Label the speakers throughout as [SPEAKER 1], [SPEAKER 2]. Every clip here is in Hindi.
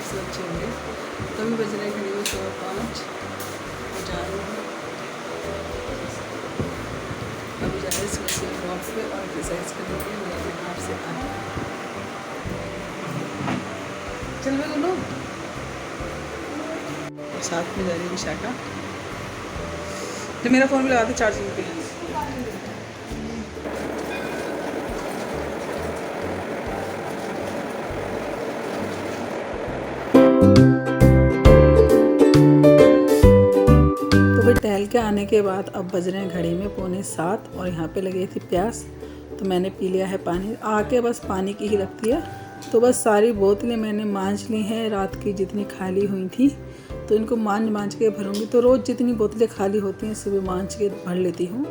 [SPEAKER 1] से अच्छे होंगे। तो अभी बज रहे घड़ी में 5:15 जा रही हूँ। अभी जा रहे सुबह वॉक पे और एक्सरसाइज करने के लिए मेरे हाथ से आए। चल मैं बोलो। और साथ में जा रही है विशाखा। तो मेरा फ़ोन भी लगा दे चार्जिंग के लिए। टहल के आने के बाद अब बज रहे हैं घड़ी में 6:45 और यहाँ पे लगी थी प्यास, तो मैंने पी लिया है पानी। आके बस पानी की ही लगती है। तो बस सारी बोतलें मैंने मांझ ली हैं, रात की जितनी खाली हुई थी तो इनको मांझ के भरूंगी। तो रोज़ जितनी बोतलें खाली होती हैं सुबह मांझ के भर लेती हूँ।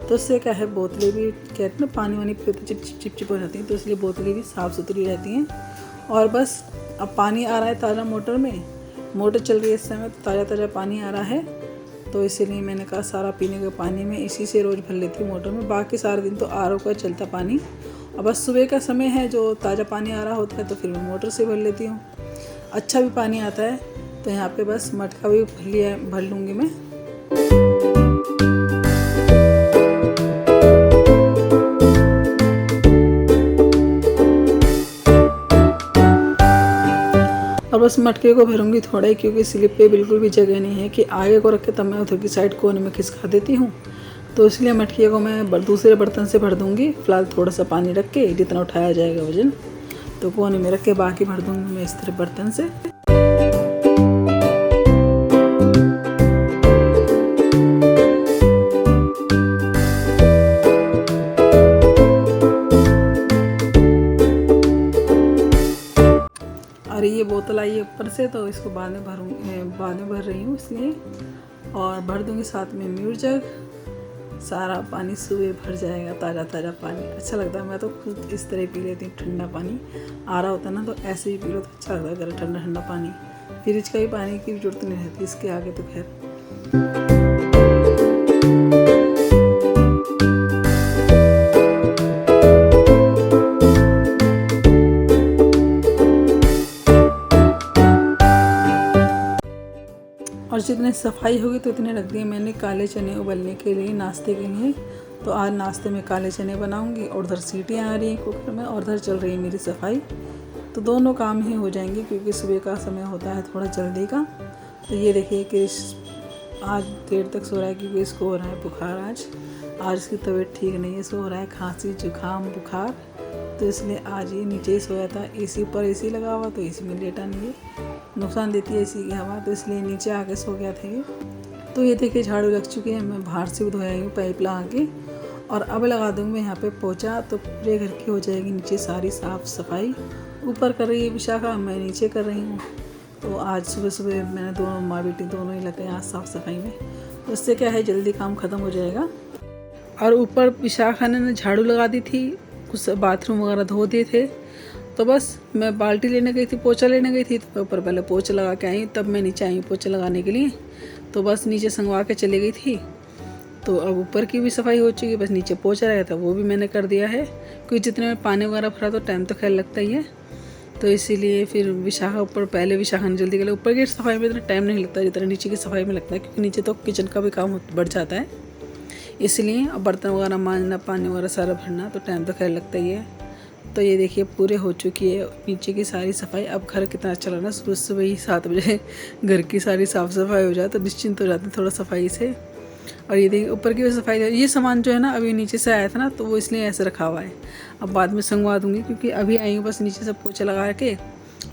[SPEAKER 1] तो उससे क्या है, बोतलें भी कहते हैं ना पानी वानी पे तो चिप हो जाती हैं, तो इसलिए बोतलें भी साफ़ सुथरी रहती हैं। और बस अब पानी आ रहा है ताज़ा, मोटर चल रही है इस समय, तो ताज़ा पानी आ रहा है। तो इसीलिए मैंने कहा सारा पीने का पानी मैं इसी से रोज़ भर लेती हूँ मोटर में। बाकी सारा दिन तो आरओ का चलता पानी। और बस सुबह का समय है जो ताज़ा पानी आ रहा होता है तो फिर मैं मोटर से भर लेती हूँ। अच्छा भी पानी आता है। तो यहाँ पे बस मटका भी भर लूँगी मैं। और बस मटके को भरूंगी थोड़ा ही, क्योंकि स्लिप पे बिल्कुल भी जगह नहीं है कि आगे को रख के तब मैं उधर की साइड कोने में खिसका देती हूँ। तो इसलिए मटके को मैं दूसरे बर्तन से भर दूँगी। फ़िलहाल थोड़ा सा पानी रख के जितना उठाया जाएगा वजन, तो कोने में रख के बाकी भर दूँगी मैं इस तरह बर्तन से। और ये बोतल आई है ऊपर से, तो इसको बाद में भर रही हूँ इसलिए। और भर दूँगी साथ में म्यूर जग। सारा पानी सुबह भर जाएगा, ताज़ा पानी अच्छा लगता है। मैं तो खुद इस तरह पी लेती हूँ। ठंडा पानी आ रहा होता है ना, तो ऐसे ही पी लो तो अच्छा लगता है। अगर ठंडा पानी, फ्रिज का भी पानी की जरूरत नहीं रहती इसके आगे तो खैर। और जितनी सफाई होगी तो इतने रख दिए मैंने काले चने उबलने के लिए, नाश्ते के लिए। तो आज नाश्ते में काले चने बनाऊंगी और उधर सीटियाँ आ रही हैं कुकर में और उधर चल रही है मेरी सफाई। तो दोनों काम ही हो जाएंगे, क्योंकि सुबह का समय होता है थोड़ा जल्दी का। तो ये देखिए कि आज देर तक सो रहा है, क्योंकि इसको हो रहा है बुखार। आज इसकी तबीयत ठीक नहीं है, इसको हो रहा है खांसी जुकाम बुखार। तो इसलिए आज ये नीचे ही सोया था। एसी पर एसी लगा हुआ, तो एसी में लेटा नहीं है, नुकसान देती है एसी की हवा, तो इसलिए नीचे आके सो गया था ये। तो ये देखिए झाड़ू लग चुकी है, मैं बाहर से भी धोया हूँ पाइप लगा के। और अब लगा दूँगी मैं यहाँ पे पोछा, तो पूरे घर की हो जाएगी नीचे सारी साफ़ सफाई। ऊपर कर रही है विशाखा, मैं नीचे कर रही हूँ। तो आज सुबह मैंने दोनों माँ बेटी दोनों ही लगे आज साफ़ सफाई में। तो उससे क्या है, जल्दी काम ख़त्म हो जाएगा। और ऊपर विशाखा ने झाड़ू लगा दी थी, कुछ बाथरूम वगैरह धो दिए थे। तो बस मैं बाल्टी लेने गई थी, पोछा लेने गई थी, तो ऊपर पहले पोछा लगा के आई, तब मैं नीचे आई पोछा लगाने के लिए। तो बस नीचे संगवा के चली गई थी। तो अब ऊपर की भी सफाई हो चुकी है, बस नीचे पोछा रहा था वो भी मैंने कर दिया है। क्योंकि जितने में पानी वगैरह भरा तो टाइम तो खैर लगता ही है। तो इसीलिए फिर विशाखा विशाखा ने जल्दी कर लिया। ऊपर की सफाई में इतना टाइम नहीं लगता जितना नीचे की सफाई में लगता है, क्योंकि नीचे तो किचन का भी काम बढ़ जाता है। इसलिए अब बर्तन वगैरह मांजना, पानी वगैरह सारा भरना, तो टाइम तो खैर लगता ही है। तो ये देखिए पूरे हो चुकी है नीचे की सारी सफाई। अब घर कितना अच्छा लग रहा है, सुबह ही 7 बजे घर की सारी साफ़ सफाई हो जाए तो निश्चिंत हो जाते हैं थोड़ा सफाई से। और ये देखिए ऊपर की भी सफाई, ये सामान जो है ना अभी नीचे से आया था ना, तो वो इसलिए ऐसे रखा हुआ है। अब बाद में संगवा दूँगी, क्योंकि अभी आई हूँ बस नीचे सब पोछा लगा के।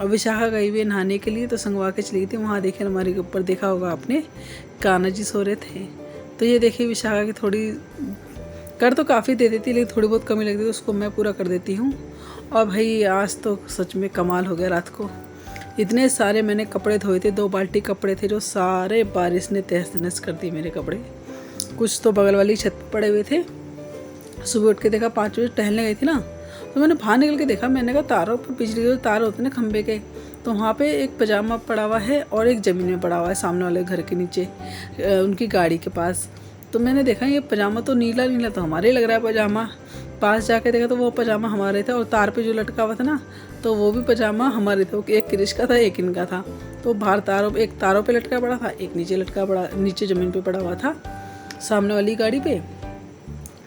[SPEAKER 1] और विशाखा गई हुई नहाने के लिए, तो संगवा के चली गई थी। वहाँ देखिए अलमारी के ऊपर देखा होगा आपने, कान्हा जी सो रहे थे। तो ये देखिए विशाखा की थोड़ी कर तो काफ़ी दे देती, लेकिन थोड़ी बहुत कमी लगती है, उसको मैं पूरा कर देती हूँ। और भाई आज तो सच में कमाल हो गया। रात को इतने सारे मैंने कपड़े धोए थे, 2 बाल्टी कपड़े थे, जो सारे बारिश ने तहस नहस कर दिए मेरे कपड़े। कुछ तो बगल वाली छत पर पड़े हुए थे। सुबह उठ के देखा, 5 बजे टहलने गई थी ना, तो मैंने बाहर निकल के देखा, मैंने कहा तारों पर बिजली के तार होते ना खंबे के, तो वहाँ पे एक पजामा पड़ा हुआ है और एक ज़मीन में पड़ा हुआ है सामने वाले घर के नीचे, उनकी गाड़ी के पास। तो मैंने देखा ये पजामा तो नीला तो हमारे ही लग रहा है पजामा। पास जाके देखा तो वो पजामा हमारे था, और तार पे जो लटका हुआ था ना तो वो भी पजामा हमारे थे। एक क्रिश का था, एक इनका था। तो बाहर एक तारों पे लटका पड़ा था, एक नीचे लटका पड़ा, नीचे ज़मीन पे पड़ा हुआ था सामने वाली गाड़ी पे।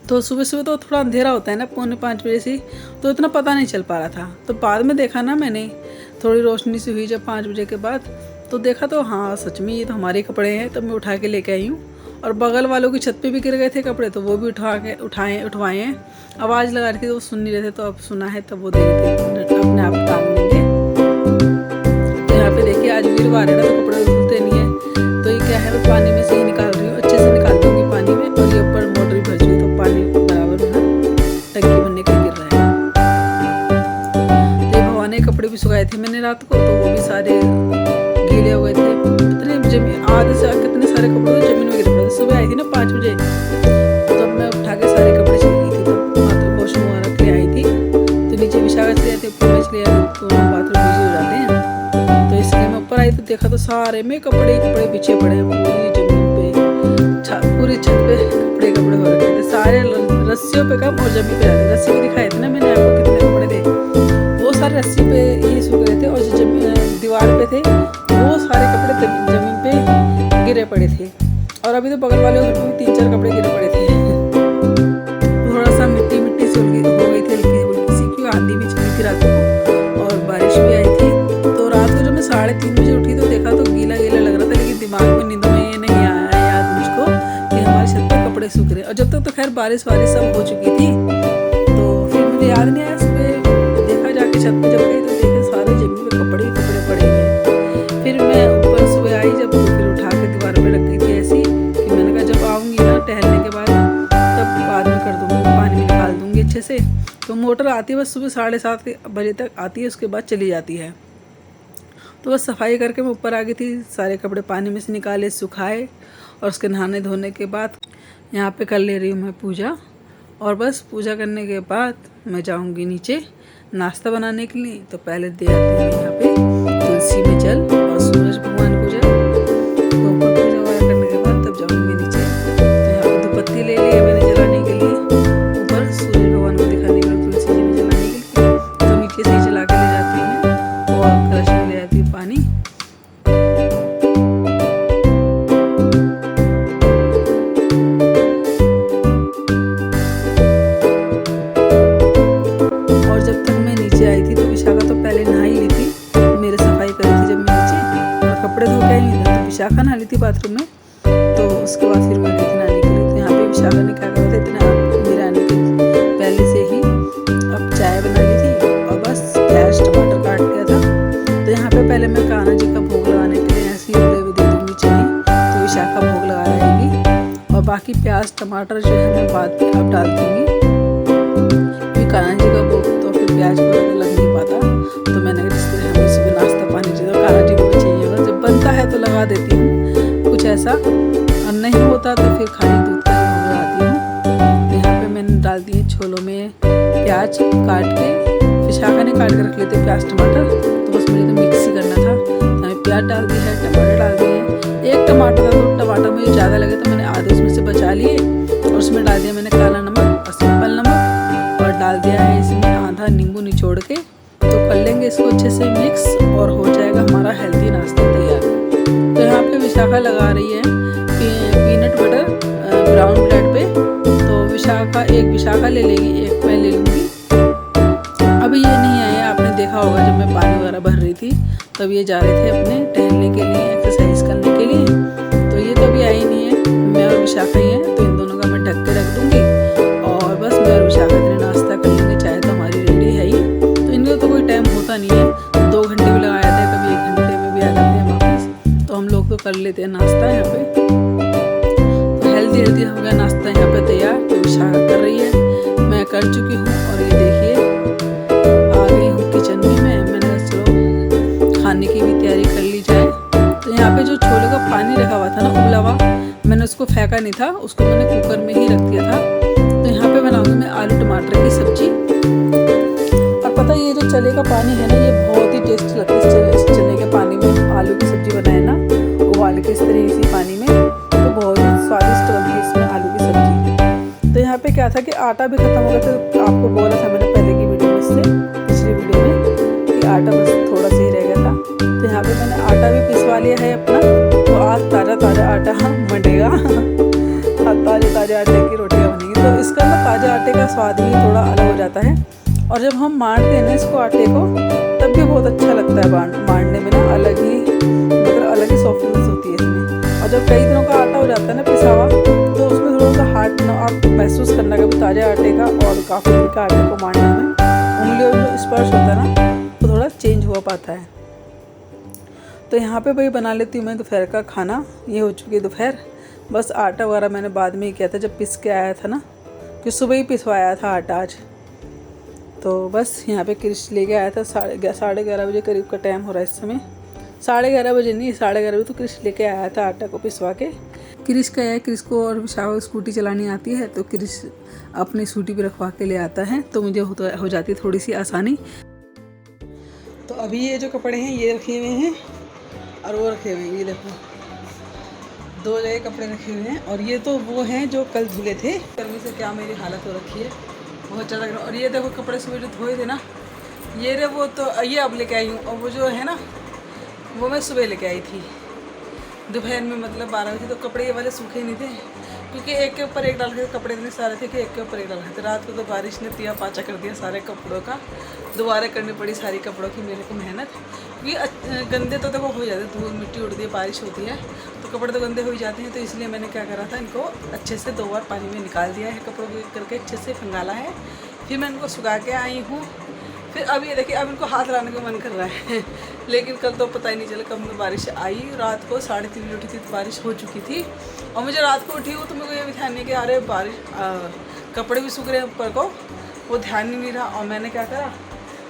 [SPEAKER 1] तो सुबह सुबह तो थोड़ा अंधेरा होता है ना, 4:45 बजे से, तो इतना पता नहीं चल पा रहा था। तो बाद में देखा ना मैंने, थोड़ी रोशनी सी हुई जब 5 बजे के बाद, तो देखा तो हाँ सच में ये तो हमारे कपड़े हैं। तब मैं उठा के लेके आई हूँ। और बगल वालों की छत पे भी गिर गए थे कपड़े, तो वो भी उठवाए हैं। आवाज़ लगा रही थी तो वो सुन नहीं रहे थे, तो अब सुना है तब वो देखे अपने आप टांग देंगे। तो यहाँ पे देखिए आज वीरवार है ना, तो कपड़े धुलते नहीं है। तो ये क्या है, मैं पानी में से ही निकाल रही हूँ, अच्छे से निकाल दूँगी पानी में। और ये ऊपर मोटर भी भर हुई, तो पानी बराबर में ना टंकी बनने के गिर रहा है। तो ये भवाने कपड़े भी सुखाए थे मैंने रात को, तो वो भी सारे गीले हो गए थे। इतने जमीन आधे से कितने सारे कपड़े तो जमीन में गिर पड़े थे। सुबह आई थी ना 5 बजे, तो मैं उठा के सारे कपड़े चली गई थी। तो बाथरूम वॉशरूम वगैरह के लिए आई थी, तो नीचे विशाखा चले आते, ऊपर में चले आते, तो बाथरूम बिजी हो जाते हैं। तो इसलिए मैं ऊपर आई तो देखा तो सारे में कपड़े बिछे पड़े हैं पूरी जमीन पे, पूरी छत पे कपड़े हो रखे थे सारे, रस्सियों पे कम और जमीन पे आते। रस्सी भी दिखाए थे ना मैंने आपको कितने कपड़े थे, वो सारे रस्सी पे ये सूख रहे थे। और जो दीवार पे थे वो सारे कपड़े जमीन पे गिरे पड़े थे। और अभी तो बगल वाले घर में 3-4 कपड़े गिरे पड़े थे। थोड़ा सा मिट्टी से हो गई थी हल्की सी, क्योंकि आंधी भी चली थी रात को और बारिश भी आई थी। तो रात को जब मैं 3:30 बजे उठी तो देखा तो गीला लग रहा था, लेकिन दिमाग में नींद में ये नहीं आया याद मुझको कि हमारी छत पे कपड़े सूख रहे। और जब तक तो खैर बारिश सब हो चुकी थी, तो फिर मुझे याद नहीं आया। सुबह देखा जाके छत पे जब गई तो देखे सारे जमीन पे कपड़े पड़े हैं। फिर मैं ऊपर सुबह आई जब, तो फिर उठा के दीवार पे रख गई थी ऐसी, कि मैंने कहा जब आऊँगी ना टहलने के बाद तब बाद में कर दूँगी, पानी में निकाल दूँगी अच्छे से। तो मोटर आती है बस सुबह 7:30 बजे तक आती है, उसके बाद चली जाती है। तो बस सफाई करके मैं ऊपर आ गई थी, सारे कपड़े पानी में से निकाले, सुखाए, और उसके नहाने धोने के बाद यहाँ पे कर ले रही हूँ मैं पूजा। और बस पूजा करने के बाद मैं जाऊँगी नीचे नाश्ता बनाने के लिए। तो पहले दे आती हूँ यहाँ पे तुलसी में जल और सूरज भगवान को जल। तो ऊपर पूजा वगैरह करने के बाद तब जाऊँगी नीचे। तो यहाँ पे धूपबत्ती ले लिया मैंने जलाने के लिए, ऊपर सूरज भगवान को दिखाने के लिए, तुलसी जी में जलाने के लिए। तो नीचे से ही जला के ले जाती हूँ मैं, और कलश में ले आती हूँ पानी। और जब तक मैं नीचे आई थी तो विशाखा तो पहले नहा ही ली थी, मेरे सफाई करी थी जब मैं नीचे, और कपड़े धो के आई तो विशाखा नहा ली थी बाथरूम में। तो उसके बाद फिर मैं गई थी नहाने के लिए। तो यहाँ पे विशाखा ने क्या करा था, इतना मेरे आने के पहले से ही अब चाय बना ली थी, और बस प्याज टमाटर काट दिया था। तो यहाँ पे पहले मैं कान्हा जी का भोग लगाने के लिए ऐसे ही उड़े हुए दे दूँगी चनी, तो विशाखा भोग लगा रहेगी। और बाकी प्याज टमाटर जो है मैं बाद में अब डाल दूँगी, क्योंकि कान्हा जी का भोग तो फिर प्याज को लग नहीं पाता। तो मैंने जिस तरह हमें सुबह नाश्ता पानी चाहिए, कान्हा जी को भी चाहिए होगा, जब बनता है तो लगा देती हूँ कुछ ऐसा, और नहीं होता तो फिर खाली दूध का ही भोग लगाती हूँ। तो यहाँ पे मैंने डाल दिए छोलों में प्याज काट के, विशाखा ने काट के रख लेते प्याज टमाटर, तो बस मुझे तो मिक्स ही करना था। तो मैंने प्याज डाल दिया है, टमाटर डाल दिए। एक टमाटर था तो टमाटर मुझे ज़्यादा लगे तो मैंने आधे उसमें से बचा लिए, और उसमें डाल दिया मैंने काला नमक और सिंपल नमक, और डाल दिया है इसमें आधा नींबू निचोड़ के। तो कर लेंगे इसको अच्छे से मिक्स, और हो जाएगा हमारा हेल्दी नाश्ता तैयार। तो यहाँ पे विशाखा लगा रही है पीनट बटर ब्राउन ब्रेड पे। तो एक विशाखा ले लेगी, एक मैं ले लूँगी। अभी ये नहीं आया, आपने देखा होगा जब मैं पानी वगैरह भर रही थी तब ये जा रहे थे अपने टहलने के लिए, एक्सरसाइज करने के लिए। तो ये तो अभी आई नहीं है, मैं और विशाखा ही हैं, तो इन दोनों का मैं ढक के रख दूँगी। और बस मैं और विशाखा इतने नाश्ता कर लेंगे, चाय तो हमारी रेडी है ही। तो इनका तो कोई टाइम होता नहीं है, 2 घंटे भी लगा जाते हैं, कभी 1 घंटे में भी आ जाते हैं वापस। तो हम लोग तो कर लेते हैं नाश्ता यहाँ पे। तो हेल्दी हो गया नाश्ता यहाँ पे तैयार। तो विशाखा कर रही है, मैं कर चुकी हूँ। और ये देखिए आ गई हूँ किचन में। मैंने कहा चलो खाने की भी तैयारी कर ली जाए। तो यहाँ पे जो छोले का पानी रखा हुआ था ना उबला हुआ, मैंने उसको फेंका नहीं था, उसको मैंने कुकर में ही रख दिया था। तो यहाँ पे बनाऊंगी मैं आलू टमाटर की सब्जी। और पता है ये जो चने का पानी है ना, ये बहुत ही टेस्टी लगता है। इस चने के पानी में आलू की सब्जी बनाए ना, उबाल के इस तरह इसी पानी में, तो बहुत ही स्वादिष्ट बनती है इसमें आलू की सब्जी। तो यहाँ पे क्या था कि आटा भी खत्म हो गया था, आपको बोला था मैंने पहले की वीडियो में से, पिछली वीडियो में, कि आटा बस थोड़ा सा ही रह गया था। तो यहाँ पे मैंने आटा भी पिसवा लिया है अपना। तो आज ताज़ा ताज़ा आटा मंडेगा। ताज़े ताज़े आटे की रोटियाँ बनेंगी। तो इसका ना ताज़े आटे का स्वाद ही थोड़ा अलग हो जाता है। और जब हम मारते हैं ना इसको आटे को, तब भी बहुत अच्छा लगता है मारने में ना, अलग ही सॉफ्टनेस होती है इसमें। और जब कई दिनों का आटा हो जाता है ना पिसा हुआ, तो उसमें थोड़ा सा हार्ड ना आप महसूस करना कभी ताज़े आटे का और काफ़ी दिन का आटे को मारने में उंगलियों में जो स्पर्श होता है ना, तो थोड़ा चेंज हो पाता है। तो यहाँ पे भाई बना लेती हूँ मैं दोपहर का खाना। ये हो चुकी है दोपहर। बस आटा वगैरह मैंने बाद में ही किया था जब पिस के आया था ना, कि सुबह ही पिसवाया था आटा आज। तो बस यहाँ पे क्रिश लेके आया था 11:30 बजे करीब का टाइम हो रहा है इस समय। 11:30 बजे नहीं, 11:30 बजे तो क्रिश लेके आया था आटा को पिसवा के। क्रिश का है, क्रिश को और विशाखा को स्कूटी चलानी आती है, तो क्रिश अपनी स्कूटी पे रखवा के ले आता है, तो मुझे हो जाती है थोड़ी सी आसानी। तो अभी ये जो कपड़े हैं ये रखे हुए हैं और वो रखे हुए हैं, ये देखो 2 जगह कपड़े रखे हुए हैं। और ये तो वो हैं जो कल धुले थे। गर्मी से क्या मेरी हालत हो रखी है, बहुत ज़्यादा। और ये देखो कपड़े सुबह जो धोए थे ना, ये रे वो तो ये अब लेके आई हूँ। और वो जो है ना, वो मैं सुबह लेके आई थी दोपहर में, मतलब 12 बजे। तो कपड़े ये वाले सूखे नहीं थे, क्योंकि एक के ऊपर एक डाल के कपड़े इतने सारे थे कि एक के ऊपर एक डाल थे। रात को तो बारिश ने तिया पाचा कर दिया सारे कपड़ों का। दोबारा करनी पड़ी सारी कपड़ों की मेरे को मेहनत, क्योंकि गंदे तो देखो हो जाते, धूल मिट्टी उड़ती है, बारिश होती है तो कपड़े तो गंदे हो ही जाते हैं। तो इसलिए मैंने क्या करा था, इनको अच्छे से 2 बार पानी में निकाल दिया है, कपड़ों को करके अच्छे से खंगाला है। फिर मैं इनको सुखा के आई हूँ। फिर अब ये देखिए, अब इनको हाथ लाने का मन कर रहा है। लेकिन कल तो पता ही नहीं चला कब में बारिश आई। रात को 3:30 बजे उठी थी तो बारिश हो चुकी थी। और मुझे रात को उठी हूँ तो मेरे को ये भी ध्यान नहीं कि अरे बारिश कपड़े भी सूख रहे हैं ऊपर को, वो ध्यान ही नहीं रहा। और मैंने क्या करा,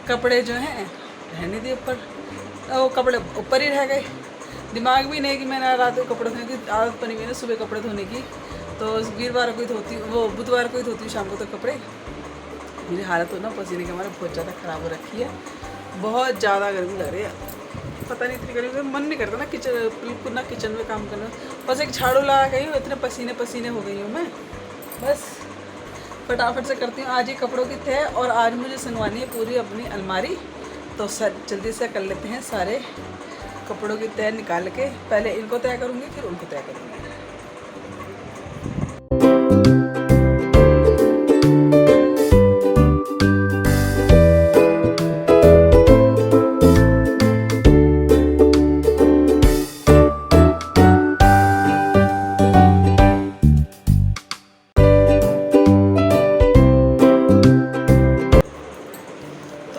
[SPEAKER 1] कपड़े जो हैं रहने दिए ऊपर, वो कपड़े ऊपर ही रह गए। दिमाग भी नहीं कि मैंने रात को कपड़े धोने की आदत बनी हुई है सुबह कपड़े धोने की। तो वीरवार को ही धोती हूँ, वो बुधवार को ही धोती हूँ शाम को। तो कपड़े मेरी हालत हो ना पसीने के हमारे बहुत ज़्यादा ख़राब हो रखी है। बहुत ज़्यादा गर्मी लग रही है, पता नहीं इतनी गर्मी, मन नहीं करता ना बिल्कुल ना किचन में काम करना। बस एक झाड़ू लगा गई हूँ, इतने पसीने पसीने हो गई हूँ मैं। बस फटाफट से करती हूँ। आज ही कपड़ों की तय, और आज मुझे संगवानी है पूरी अपनी अलमारी। तो जल्दी से कर लेते हैं सारे कपड़ों की तय निकाल के। पहले इनको तय करूँगी, फिर उनको तय करूँगी।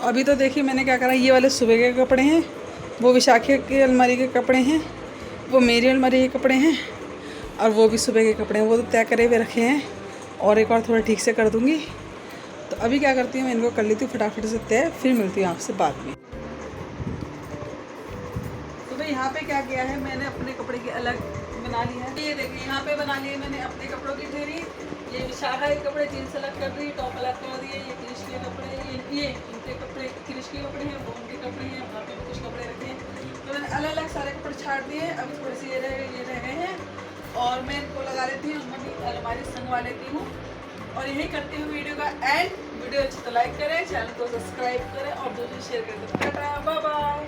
[SPEAKER 1] अभी तो देखिए मैंने क्या करा, ये वाले सुबह के कपड़े हैं, वो विशाखा की अलमारी के कपड़े हैं, वो मेरी अलमारी के कपड़े हैं, और वो भी सुबह के कपड़े हैं, वो तो तय करे हुए रखे हैं। और एक बार थोड़ा ठीक से कर दूँगी। तो अभी क्या करती हूँ, मैं इनको कर लेती हूँ फटाफट से तय, फिर मिलती हूँ आपसे बाद में। तो भाई यहाँ पे क्या किया है, मैंने अपने कपड़े की अलग बना ली है। ये देखिए यहाँ पे बना लिए मैंने अपने कपड़ों की ढेरी। ये विशाखा के कपड़े जीन्स अलग कर दी, टॉप अलग कर दिए। ये क्रिश के कपड़े, ये इनके कपड़े, क्रिश के कपड़े हैं, वो उनके कपड़े हैं, वहाँ पे भी कुछ कपड़े रखे हैं। तो मैंने अलग अलग सारे कपड़े छाट दिए। अभी थोड़े से ये रह गए हैं, और मैं इनको लगा लेती हूँ, अपनी अलमारी संगवा लेती हूँ। और यही करती हूँ वीडियो का एंड। वीडियो अच्छी तो लाइक करें, चैनल को सब्सक्राइब करें और दोस्तों शेयर करें। Tata bye bye.